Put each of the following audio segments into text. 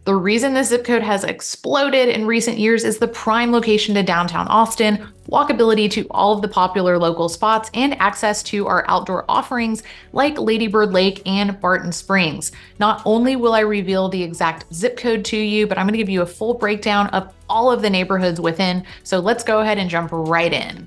The reason this zip code has exploded in recent years is the prime location to downtown Austin, walkability to all of the popular local spots, and access to our outdoor offerings like Lady Bird Lake and Barton Springs. Not only will I reveal the exact zip code to you, but I'm going to give you a full breakdown of all of the neighborhoods within. So let's go ahead and jump right in.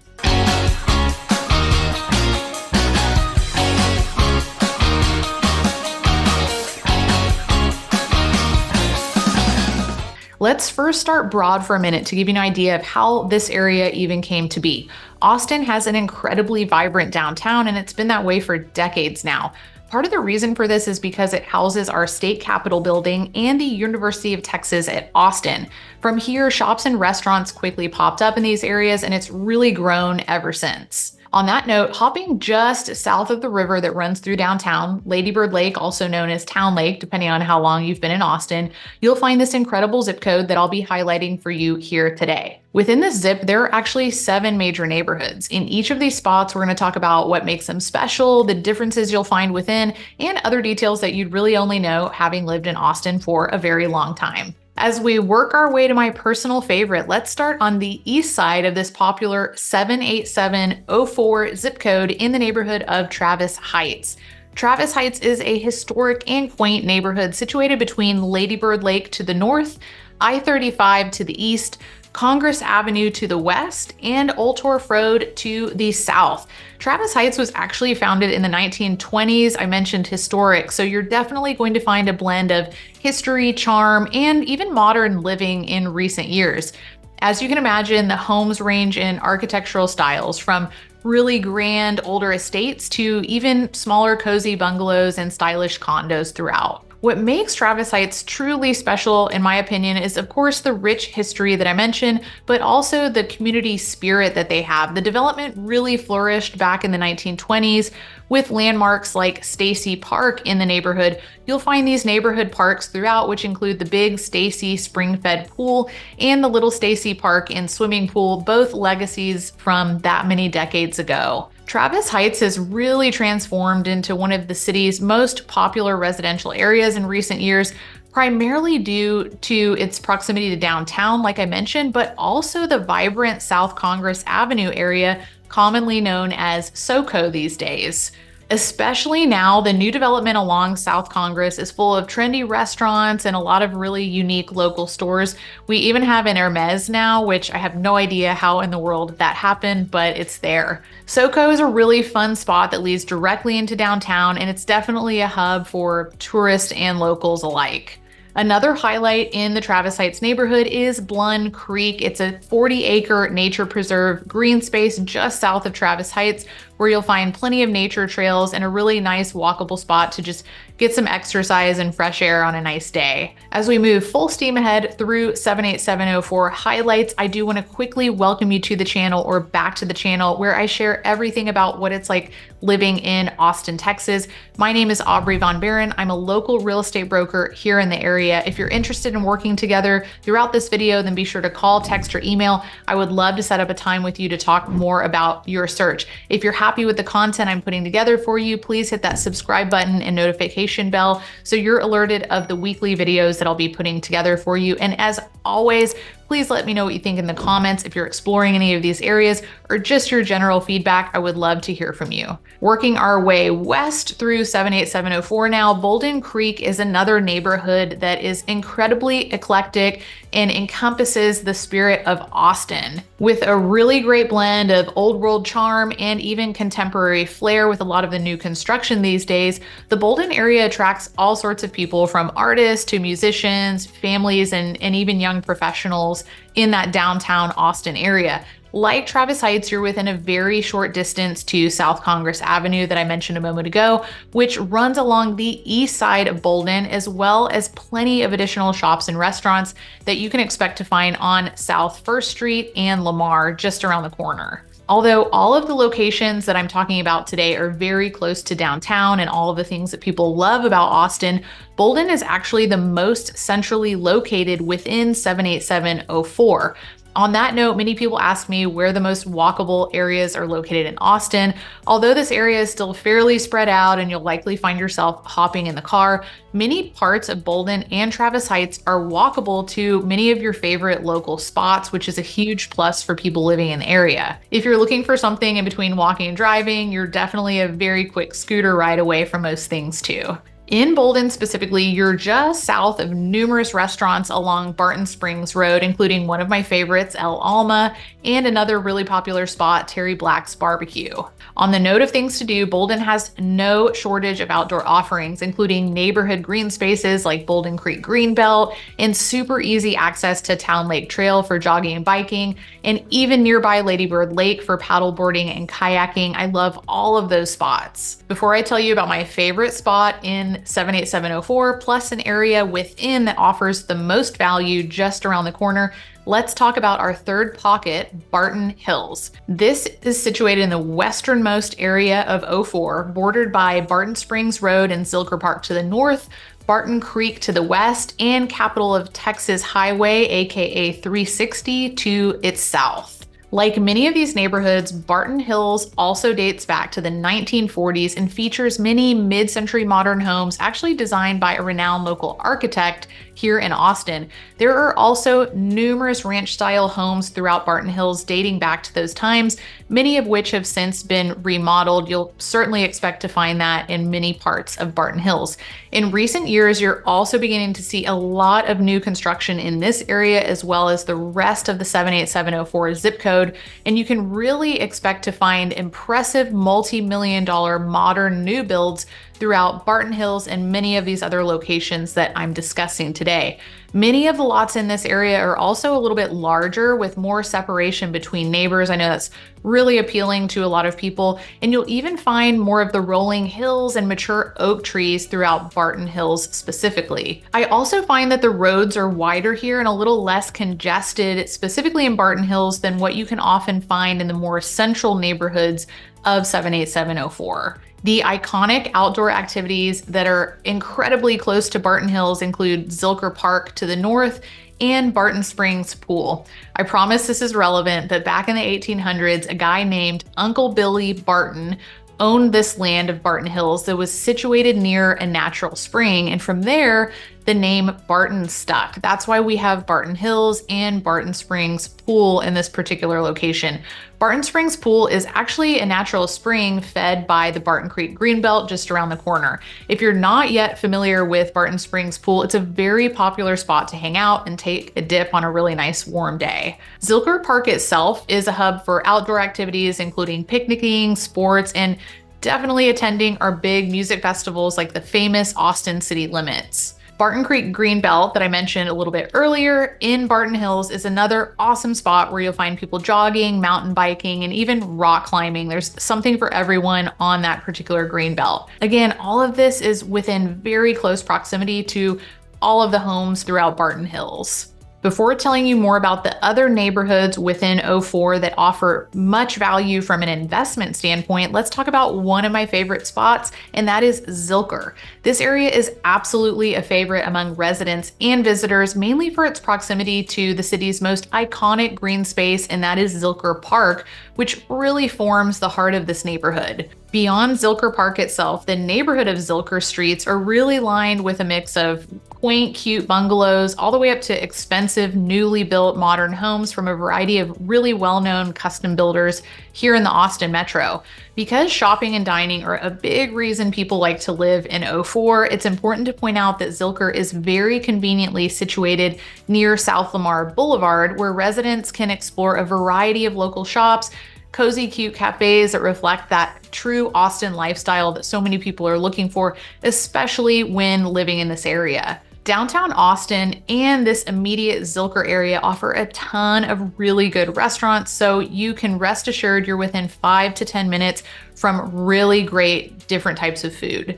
Let's first start broad for a minute to give you an idea of how this area even came to be. Austin has an incredibly vibrant downtown, and it's been that way for decades now. Part of the reason for this is because it houses our state capitol building and the University of Texas at Austin. From here, shops and restaurants quickly popped up in these areas, and it's really grown ever since. On that note, hopping just south of the river that runs through downtown, Lady Bird Lake, also known as Town Lake, depending on how long you've been in Austin, you'll find this incredible zip code that I'll be highlighting for you here today. Within this zip, there are actually 7 major neighborhoods. In each of these spots, we're going to talk about what makes them special, the differences you'll find within, and other details that you'd really only know having lived in Austin for a very long time. As we work our way to my personal favorite, let's start on the east side of this popular 78704 zip code in the neighborhood of Travis Heights. Travis Heights is a historic and quaint neighborhood situated between Lady Bird Lake to the north, I-35 to the east, Congress Avenue to the west, and Old Torf Road to the south. Travis Heights was actually founded in the 1920s. I mentioned historic, so you're definitely going to find a blend of history, charm, and even modern living in recent years. As you can imagine, the homes range in architectural styles from really grand older estates to even smaller cozy bungalows and stylish condos throughout. What makes Travis Heights truly special, in my opinion, is of course the rich history that I mentioned, but also the community spirit that they have. The development really flourished back in the 1920s with landmarks like Stacy Park in the neighborhood. You'll find these neighborhood parks throughout, which include the Big Stacy spring-fed pool and the Little Stacy Park and swimming pool, both legacies from that many decades ago. Travis Heights has really transformed into one of the city's most popular residential areas in recent years, primarily due to its proximity to downtown, like I mentioned, but also the vibrant South Congress Avenue area, commonly known as SoCo these days. Especially now, the new development along South Congress is full of trendy restaurants and a lot of really unique local stores. We even have an Hermes now, which I have no idea how in the world that happened, but it's there. SoCo is a really fun spot that leads directly into downtown, and it's definitely a hub for tourists and locals alike. Another highlight in the Travis Heights neighborhood is Bouldin Creek. It's a 40-acre nature preserve green space just south of Travis Heights, where you'll find plenty of nature trails and a really nice walkable spot to just get some exercise and fresh air on a nice day. As we move full steam ahead through 78704 highlights, I do want to quickly welcome you to the channel, or back to the channel, where I share everything about what it's like living in Austin, Texas. My name is Aubrey Von Barron. I'm a local real estate broker here in the area. If you're interested in working together throughout this video, then be sure to call, text, or email. I would love to set up a time with you to talk more about your search. If you're happy with the content I'm putting together for you, please hit that subscribe button and notification bell so you're alerted of the weekly videos that I'll be putting together for you. And as always, please let me know what you think in the comments. If you're exploring any of these areas or just your general feedback, I would love to hear from you. Working our way west through 78704 now, Bouldin Creek is another neighborhood that is incredibly eclectic and encompasses the spirit of Austin, with a really great blend of old world charm and even contemporary flair with a lot of the new construction these days. The Bouldin area attracts all sorts of people, from artists to musicians, families, and even young professionals in that downtown Austin area. Like Travis Heights, you're within a very short distance to South Congress Avenue that I mentioned a moment ago, which runs along the east side of Bouldin, as well as plenty of additional shops and restaurants that you can expect to find on South 1st Street and Lamar, just around the corner. Although all of the locations that I'm talking about today are very close to downtown and all of the things that people love about Austin, Bouldin is actually the most centrally located within 78704. On that note, many people ask me where the most walkable areas are located in Austin. Although this area is still fairly spread out and you'll likely find yourself hopping in the car, many parts of Bouldin and Travis Heights are walkable to many of your favorite local spots, which is a huge plus for people living in the area. If you're looking for something in between walking and driving, you're definitely a very quick scooter ride away from most things too. In Bouldin specifically, you're just south of numerous restaurants along Barton Springs Road, including one of my favorites, El Alma, and another really popular spot, Terry Black's Barbecue. On the note of things to do, Bouldin has no shortage of outdoor offerings, including neighborhood green spaces like Bouldin Creek Greenbelt, and super easy access to Town Lake Trail for jogging and biking, and even nearby Lady Bird Lake for paddleboarding and kayaking. I love all of those spots. Before I tell you about my favorite spot in 78704, plus an area within that offers the most value just around the corner, let's talk about our third pocket, Barton Hills. This is situated in the westernmost area of 04, bordered by Barton Springs Road and Zilker Park to the north, Barton Creek to the west, and Capital of Texas Highway, aka 360, to its south. Like many of these neighborhoods, Barton Hills also dates back to the 1940s and features many mid-century modern homes actually designed by a renowned local architect here in Austin. There are also numerous ranch-style homes throughout Barton Hills dating back to those times, many of which have since been remodeled. You'll certainly expect to find that in many parts of Barton Hills. In recent years, you're also beginning to see a lot of new construction in this area as well as the rest of the 78704 zip code, and you can really expect to find impressive multi-million-dollar modern new builds throughout Barton Hills and many of these other locations that I'm discussing today. Many of the lots in this area are also a little bit larger with more separation between neighbors. I know that's really appealing to a lot of people, and you'll even find more of the rolling hills and mature oak trees throughout Barton Hills specifically. I also find that the roads are wider here and a little less congested, specifically in Barton Hills, than what you can often find in the more central neighborhoods of 78704. The iconic outdoor activities that are incredibly close to Barton Hills include Zilker Park to the north and Barton Springs Pool. I promise this is relevant, but back in the 1800s, a guy named Uncle Billy Barton owned this land of Barton Hills that was situated near a natural spring, and from there, the name Barton stuck. That's why we have Barton Hills and Barton Springs Pool in this particular location. Barton Springs Pool is actually a natural spring fed by the Barton Creek Greenbelt just around the corner. If you're not yet familiar with Barton Springs Pool, it's a very popular spot to hang out and take a dip on a really nice warm day. Zilker Park itself is a hub for outdoor activities, including picnicking, sports, and definitely attending our big music festivals like the famous Austin City Limits. Barton Creek Greenbelt that I mentioned a little bit earlier in Barton Hills is another awesome spot where you'll find people jogging, mountain biking, and even rock climbing. There's something for everyone on that particular greenbelt. Again, all of this is within very close proximity to all of the homes throughout Barton Hills. Before telling you more about the other neighborhoods within 04 that offer much value from an investment standpoint, let's talk about one of my favorite spots, and that is Zilker. This area is absolutely a favorite among residents and visitors, mainly for its proximity to the city's most iconic green space, and that is Zilker Park, which really forms the heart of this neighborhood. Beyond Zilker Park itself, the neighborhood of Zilker streets are really lined with a mix of quaint, cute bungalows, all the way up to expensive, newly built modern homes from a variety of really well-known custom builders here in the Austin metro. Because shopping and dining are a big reason people like to live in 04, it's important to point out that Zilker is very conveniently situated near South Lamar Boulevard, where residents can explore a variety of local shops, cozy, cute cafes that reflect that true Austin lifestyle that so many people are looking for, especially when living in this area. Downtown Austin and this immediate Zilker area offer a ton of really good restaurants, so you can rest assured you're within 5 to 10 minutes from really great different types of food.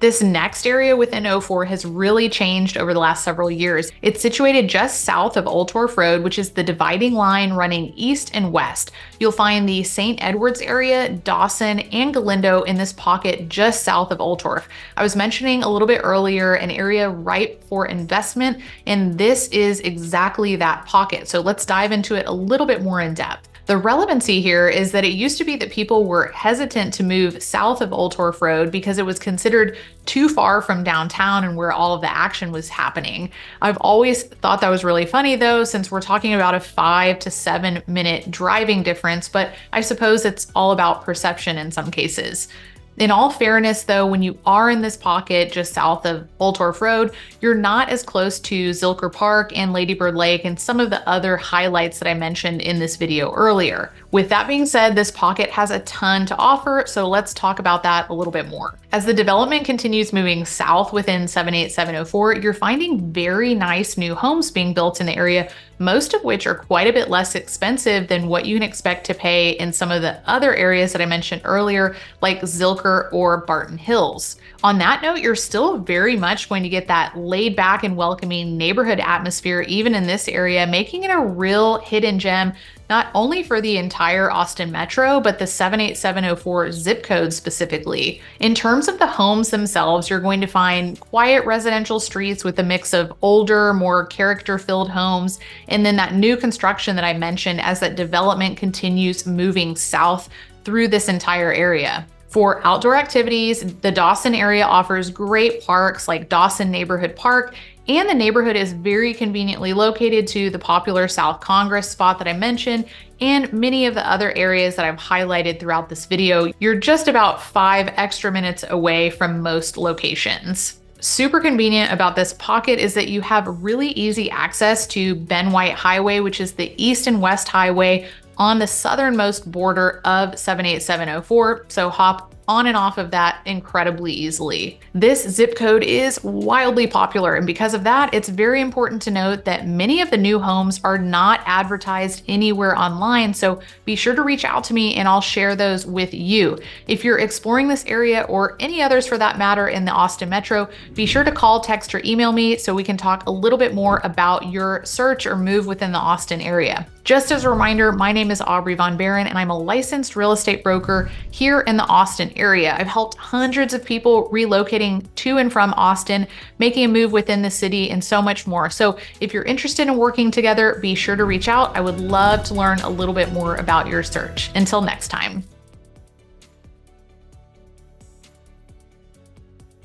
This next area within O4 has really changed over the last several years. It's situated just south of Old Torf Road, which is the dividing line running east and west. You'll find the St. Edwards area, Dawson, and Galindo in this pocket just south of Old Torf. I was mentioning a little bit earlier an area ripe for investment, and this is exactly that pocket. So let's dive into it a little bit more in depth. The relevancy here is that it used to be that people were hesitant to move south of Old Torf Road because it was considered too far from downtown and where all of the action was happening. I've always thought that was really funny though, since we're talking about a 5 to 7 minute driving difference, but I suppose it's all about perception in some cases. In all fairness, though, when you are in this pocket just south of Old Torf Road, you're not as close to Zilker Park and Lady Bird Lake and some of the other highlights that I mentioned in this video earlier. With that being said, this pocket has a ton to offer, so let's talk about that a little bit more. As the development continues moving south within 78704, you're finding very nice new homes being built in the area, most of which are quite a bit less expensive than what you can expect to pay in some of the other areas that I mentioned earlier, like Zilker or Barton Hills. On that note, you're still very much going to get that laid back and welcoming neighborhood atmosphere even in this area, making it a real hidden gem, not only for the entire Austin metro, but the 78704 zip code specifically. In terms of the homes themselves, you're going to find quiet residential streets with a mix of older, more character-filled homes, and then that new construction that I mentioned as that development continues moving south through this entire area. For outdoor activities, the Dawson area offers great parks like Dawson Neighborhood Park, and the neighborhood is very conveniently located to the popular South Congress spot that I mentioned and many of the other areas that I've highlighted throughout this video. You're just about 5 extra minutes away from most locations. Super convenient about this pocket is that you have really easy access to Ben White Highway, which is the east and west highway on the southernmost border of 78704, so hop on and off of that incredibly easily. This zip code is wildly popular, and because of that, it's very important to note that many of the new homes are not advertised anywhere online, so be sure to reach out to me and I'll share those with you. If you're exploring this area or any others for that matter in the Austin metro, be sure to call, text, or email me so we can talk a little bit more about your search or move within the Austin area. Just as a reminder, my name is Aubrey Von Barron and I'm a licensed real estate broker here in the Austin area. I've helped hundreds of people relocating to and from Austin, making a move within the city, and so much more. So if you're interested in working together, be sure to reach out. I would love to learn a little bit more about your search. Until next time.